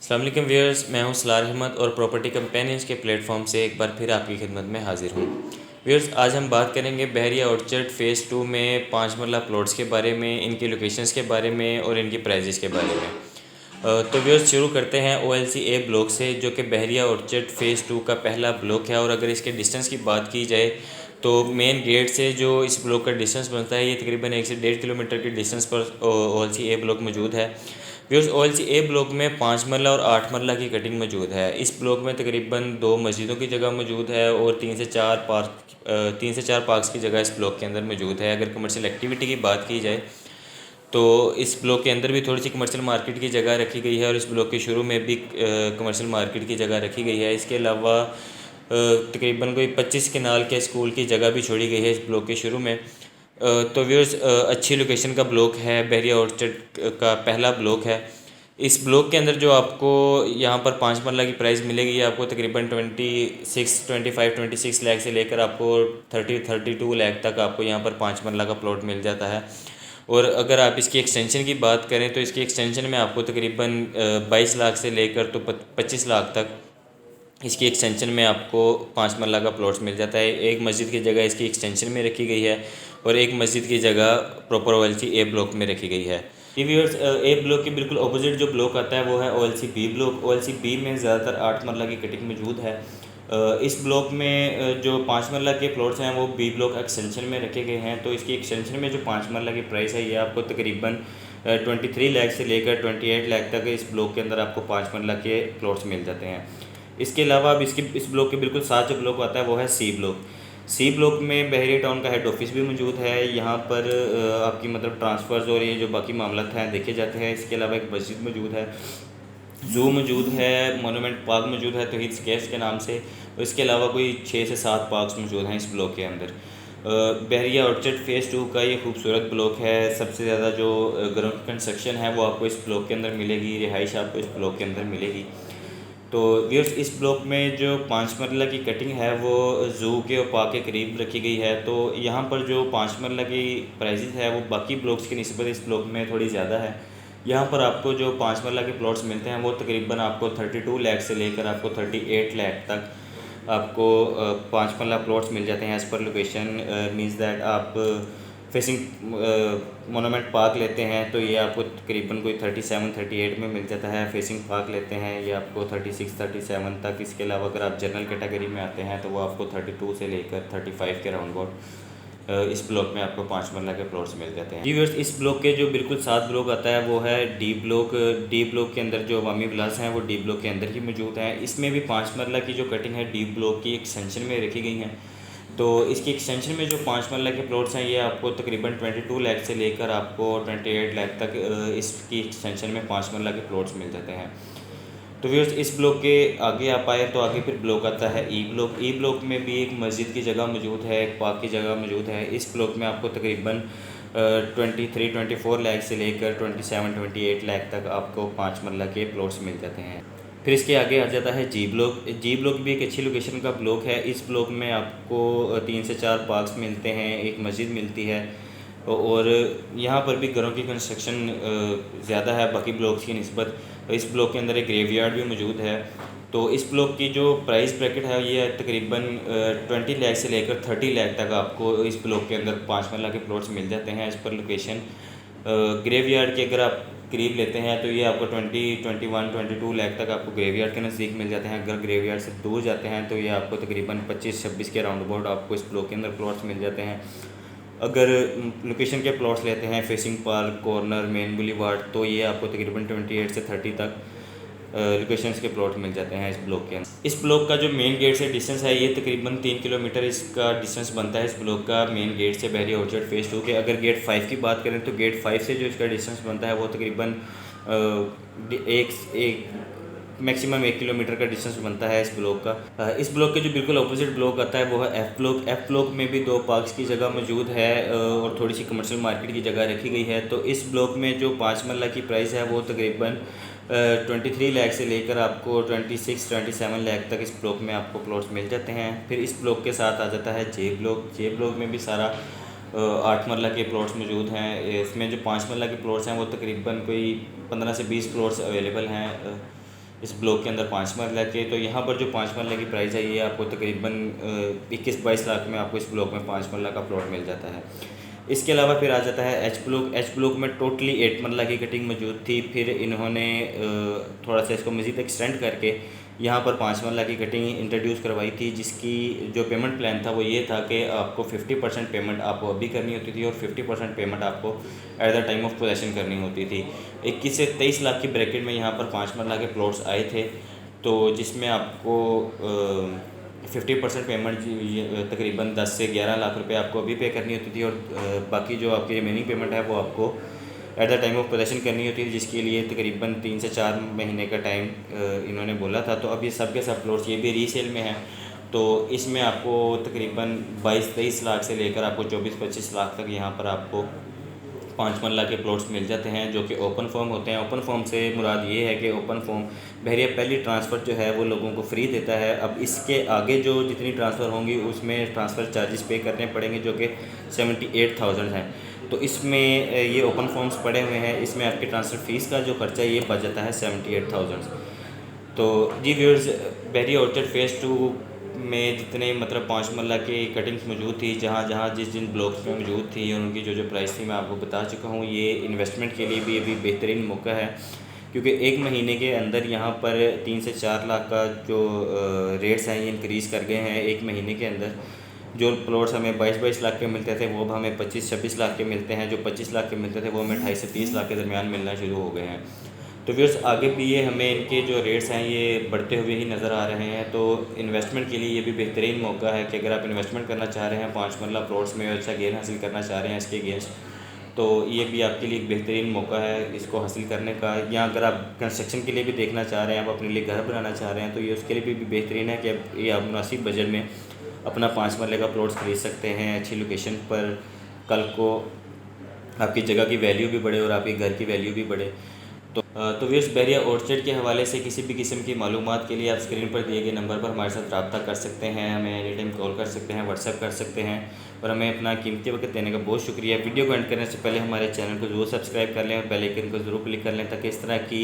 अस्सलाम वालेकुम व्यूअर्स, मैं हूं सलार अहमद और प्रॉपर्टी कंपेनियंस के प्लेटफॉर्म से एक बार फिर आपकी खिदमत में हाजिर हूं। व्यूअर्स, आज हम बात करेंगे बहरिया ऑर्चर्ड फ़ेज़ 2 में 5 मरला प्लॉट्स के बारे में, इनकी लोकेशंस के बारे में और इनकी प्राइजेस के बारे में। तो व्यूअर्स, शुरू करते हैं OLC A ब्लॉक से, जो कि बहरिया ऑर्चर्ड फ़ेज़ 2 का पहला ब्लॉक है। और अगर इसके डिस्टेंस की बात की जाए तो मेन गेट से जो इस ब्लॉक का डिस्टेंस बनता है, ये तकरीबन 1 से 1.5 किलोमीटर के डिस्टेंस पर OLC A ब्लॉक मौजूद है। व्यूअर्स, OLC A ब्लॉक में 5 मरला और 8 मरला की कटिंग मौजूद है। इस ब्लॉक में तकरीबन 2 मस्जिदों की जगह मौजूद है और 3 से 4 पार्क्स की जगह इस ब्लॉक के अंदर मौजूद है। अगर कमर्शियल एक्टिविटी की बात की जाए तो इस ब्लॉक के अंदर भी थोड़ी सी कमर्शियल मार्केट की जगह रखी गई है और इस ब्लॉक के शुरू में भी कमर्शियल मार्केट की जगह रखी गई है। इसके अलावा तकरीबन कोई 25 कनाल के स्कूल की जगह भी छोड़ी गई है इस ब्लॉक के शुरू में। तो व्यूअर्स, अच्छी लोकेशन का ब्लॉक है, बहरिया ऑर्चर्ड का पहला ब्लॉक है। इस ब्लॉक के अंदर जो आपको यहाँ पर 5 मरला की प्राइस मिलेगी, आपको तकरीबन 26 लाख से लेकर आपको 32 लाख तक आपको यहाँ पर 5 मरला का प्लॉट मिल जाता है। और अगर आप इसकी एक्सटेंशन की बात करें तो इसकी एक्सटेंशन में आपको तकरीबन 22 लाख से लेकर तो 25 लाख तक इसकी एक्सटेंशन में आपको 5 मरला का प्लॉट्स मिल जाता है। एक मस्जिद की जगह इसकी एक्सटेंशन में रखी गई है और एक मस्जिद की जगह प्रॉपर OLC A ब्लॉक में रखी गई है। ये व्यूअर्स, A ब्लॉक के बिल्कुल अपोजिट जो ब्लॉक आता है वो है OLC B block. OLC B में ज़्यादातर 8 मरला की कटिंग मौजूद है। इस ब्लॉक में जो 5 मरला के प्लॉट्स हैं वो B ब्लॉक एक्सटेंशन में रखे गए हैं। तो इसकी एक्सटेंशन में जो 5 मरला की प्राइस है, ये आपको तकरीबन 23 लाख से लेकर 28 लाख तक इस ब्लॉक के अंदर आपको 5 मरला के प्लॉट्स मिल जाते हैं। इसके अलावा अब इस ब्लॉक के बिल्कुल साथ जो ब्लॉक आता है वो है C ब्लॉक। C ब्लॉक में बहरिया टाउन का हेड ऑफिस भी मौजूद है। यहाँ पर आपकी मतलब ट्रांसफ़र्स और ये जो बाकी मामला हैं देखे जाते हैं। इसके अलावा एक मस्जिद मौजूद है, ज़ू मौजूद है, मोनूमेंट पार्क मौजूद है तौहीद स्केप्स के नाम से। और इसके अलावा कोई 6 से 7 पार्क्स मौजूद हैं इस ब्लॉक के अंदर। बहरिया ऑर्चर्ड फ़ेज़ 2 का ये खूबसूरत ब्लॉक है। सबसे ज़्यादा जो ग्राउंड कंस्ट्रक्शन है वो आपको इस ब्लॉक के अंदर मिलेगी, रिहाइश आपको इस ब्लॉक के अंदर मिलेगी। तो व्यूअर्स, इस ब्लॉक में जो 5 मरला की कटिंग है वो ज़ू के और पार्क के करीब रखी गई है। तो यहाँ पर जो 5 मरला की प्राइसेस है वो बाकी ब्लॉक्स की निस्बत इस ब्लॉक में थोड़ी ज़्यादा है। यहाँ पर आपको जो 5 मरला के प्लॉट्स मिलते हैं वो तकरीबन आपको 32 लाख से लेकर आपको 38 लाख तक आपको 5 मरला प्लॉट्स मिल जाते हैं as per location. Means that आप फेसिंग मोनूमेंट पार्क लेते हैं तो ये आपको तकरीबन कोई 37-38 में मिल जाता है। फेसिंग पार्क लेते हैं ये आपको 36-37 तक। इसके अलावा अगर आप जनरल कैटेगरी में आते हैं तो वो आपको 32 से लेकर 35 के राउंड अबाउट इस ब्लॉक में आपको 5 मरला के प्लॉट्स मिल जाते हैं। जी व्यूअर्स, इस ब्लॉक के जो बिल्कुल साथ ब्लॉक आता है वो है डी ब्लॉक। डी ब्लॉक के अंदर जो अवामी विलास हैं वो डी ब्लॉक के अंदर ही मौजूद हैं। इसमें भी 5 मरला की जो कटिंग है डी ब्लॉक की एक्सटेंशन में रखी गई हैं। तो इसकी एक्सटेंशन में जो 5 मरला के प्लॉट्स हैं ये आपको तकरीबन 22 लाख से लेकर आपको 28 लाख तक इसकी एक्सटेंशन में 5 मरला के प्लॉट्स मिल जाते हैं। तो व्यूअर्स, इस ब्लॉक के आगे आप आए तो आगे फिर ब्लॉक आता है ई ब्लॉक। ई ब्लॉक में भी एक मस्जिद की जगह मौजूद है, एक पार्क की जगह मौजूद है। इस ब्लॉक में आपको तकरीबन 23-24 लाख से लेकर 27-28 लाख तक आपको 5 मरला के प्लॉट्स मिल जाते हैं। फिर इसके आगे आ जाता है जी ब्लॉक। जी ब्लॉक भी एक अच्छी लोकेशन का ब्लॉक है। इस ब्लॉक में आपको 3 से 4 पार्क्स मिलते हैं, एक मस्जिद मिलती है और यहाँ पर भी घरों की कंस्ट्रक्शन ज़्यादा है बाकी ब्लॉक्स की निस्बत। इस ब्लॉक के अंदर एक ग्रेवयार्ड भी मौजूद है। तो इस ब्लॉक की जो प्राइस ब्रैकेट है ये तकरीबन 20 लाख से लेकर 30 लाख तक आपको इस ब्लॉक के अंदर 5 मरला के प्लॉट्स मिल जाते हैं एज़ पर लोकेशन। ग्रेवयार्ड के अगर आप करीब लेते हैं तो ये आपको 22 लाख तक आपको ग्रेवयार्ड के नज़दीक मिल जाते हैं। अगर ग्रेवयार्ड से दूर जाते हैं तो ये आपको तकरीबन 25-26 के राउंड अबाउट आपको इस ब्लॉक के अंदर प्लॉट्स मिल जाते हैं। अगर लोकेशन के प्लॉट्स लेते हैं facing park, corner, main boulevard, तो ये आपको तकरीबन 28 से 30 तक लोकेशंस के प्लॉट मिल जाते हैं इस ब्लॉक के अंदर। इस ब्लॉक का जो मेन गेट से डिस्टेंस है ये तकरीबन 3 किलोमीटर इसका डिस्टेंस बनता है इस ब्लॉक का मेन गेट से बहरिया ऑर्चर्ड फ़ेज़ 2 के। अगर गेट 5 की बात करें तो गेट 5 से जो इसका डिस्टेंस बनता है वो तकरीबन एक मैक्सिमम 1 किलोमीटर का डिस्टेंस बनता है इस ब्लॉक का। इस ब्लॉक के जो बिल्कुल अपोजिट ब्लॉक आता है वो है एफ़ ब्लॉक। एफ़ ब्लॉक में भी 2 पार्क्स की जगह मौजूद है और थोड़ी सी कमर्शियल मार्केट की जगह रखी गई है। तो इस ब्लॉक में जो 5 मरला की प्राइस है वो तकरीबन 23 लाख से लेकर आपको 26-27 लाख तक इस ब्लॉक में आपको प्लॉट्स मिल जाते हैं। फिर इस ब्लॉक के साथ आ जाता है जे ब्लॉक। जे ब्लॉक में भी सारा 8 मरला के प्लॉट्स मौजूद हैं। इसमें जो 5 मरला के प्लॉट्स हैं वो तकरीबन कोई 15 से 20 प्लॉट्स अवेलेबल हैं इस ब्लॉक के अंदर 5 मरला के। तो यहाँ पर जो 5 मरला की प्राइस है ये आपको तकरीबन 21-22 लाख में आपको इस ब्लॉक में 5 मरला का प्लॉट मिल जाता है। इसके अलावा फिर आ जाता है एच ब्लॉक में टोटली 8 मरला की कटिंग मौजूद थी। फिर इन्होंने थोड़ा सा इसको मज़ीद एक्सटेंड करके यहाँ पर 5 मरला की कटिंग इंट्रोड्यूस करवाई थी, जिसकी जो पेमेंट प्लान था वो ये था कि आपको 50% पेमेंट आपको अभी करनी होती थी और 50% पेमेंट आपको at the time of possession करनी होती थी। 21 से 23 लाख की ब्रैकेट में यहाँ पर 5 मरला के प्लॉट्स आए थे, तो जिसमें आपको 50% पेमेंट तकरीबन 10 से 11 लाख रुपए आपको अभी पे करनी होती थी और बाकी जो आपकी रिमेनिंग पेमेंट है वो आपको at the time of possession करनी होती थी, जिसके लिए तकरीबन 3 से 4 महीने का टाइम इन्होंने बोला था। तो अब ये सब के सब प्लॉट्स ये भी रीसेल में हैं, तो इसमें आपको तकरीबन 22-23 लाख से लेकर आपको 24-25 लाख तक यहाँ पर आपको 5 मरला के प्लॉट्स मिल जाते हैं, जो कि ओपन फॉर्म होते हैं। ओपन फॉर्म से मुराद ये है कि ओपन फॉर्म बहरिया पहली ट्रांसफ़र जो है वो लोगों को फ्री देता है। अब इसके आगे जो जितनी ट्रांसफ़र होंगी उसमें ट्रांसफ़र चार्जेस पे करने पड़ेंगे, जो कि 78,000 हैं। तो इसमें ये ओपन फॉर्म्स पड़े हुए हैं, इसमें आपकी ट्रांसफ़र फ़ीस का जो खर्चा ये बच जाता है 78,000। तो जी व्यूअर्स, बहरिया ऑर्चर्ड फ़ेज़ 2 में जितने मतलब 5 मरला की कटिंग्स मौजूद थी, जहाँ जहाँ जिस जिन ब्लॉक्स में मौजूद थी और उनकी जो प्राइस थी मैं आपको बता चुका हूँ। ये इन्वेस्टमेंट के लिए भी अभी बेहतरीन मौका है, क्योंकि 1 महीने के अंदर यहाँ पर 3 से 4 लाख का जो रेट्स हैं ये इंक्रीज़ कर गए हैं। 1 महीने के अंदर जो प्लॉट्स हमें 22-22 लाख के मिलते थे वो अब हमें 25-26 लाख के मिलते हैं, जो 25 लाख के मिलते थे वो हमें 28 से 30 लाख के दरमियान मिलना शुरू हो गए हैं। तो व्यूअर्स, आगे भी ये हमें इनके जो रेट्स हैं ये बढ़ते हुए ही नज़र आ रहे हैं। तो इन्वेस्टमेंट के लिए ये भी बेहतरीन मौका है कि अगर आप इन्वेस्टमेंट करना चाह रहे हैं 5 मरला प्लॉट्स में, अच्छा गेन हासिल करना चाह रहे हैं इसके अगेंस्ट, तो ये भी आपके लिए एक बेहतरीन मौका है इसको हासिल करने का। या अगर आप कंस्ट्रक्शन के लिए भी देखना चाह रहे हैं, आप अपने लिए घर बनाना चाह रहे हैं, तो ये उसके लिए भी बेहतरीन है कि ये आप मुनासिब बजट में अपना 5 मरले का प्लॉट्स ख़रीद सकते हैं अच्छी लोकेशन पर। कल को आपकी जगह की वैल्यू भी बढ़े और आपके घर की वैल्यू भी बढ़े। तो व्यूअर्स, बहरिया ऑर्चर्ड के हवाले से किसी भी किस्म की मालूमात के लिए आप स्क्रीन पर दिए गए नंबर पर हमारे साथ रब्ता कर सकते हैं, हमें एनी टाइम कॉल कर सकते हैं, व्हाट्सएप कर सकते हैं, और हमें अपना कीमती वक्त देने का बहुत शुक्रिया। वीडियो को एंड करने से पहले हमारे चैनल को ज़रूर सब्सक्राइब कर लें और बेल आइकन को ज़रूर क्लिक कर लें, ताकि इस तरह की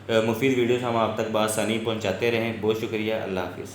मुफीद वीडियोज़ हम आप तक बआसानी पहुँचाते रहें। बहुत शुक्रिया, अल्लाह हाफ़िज़।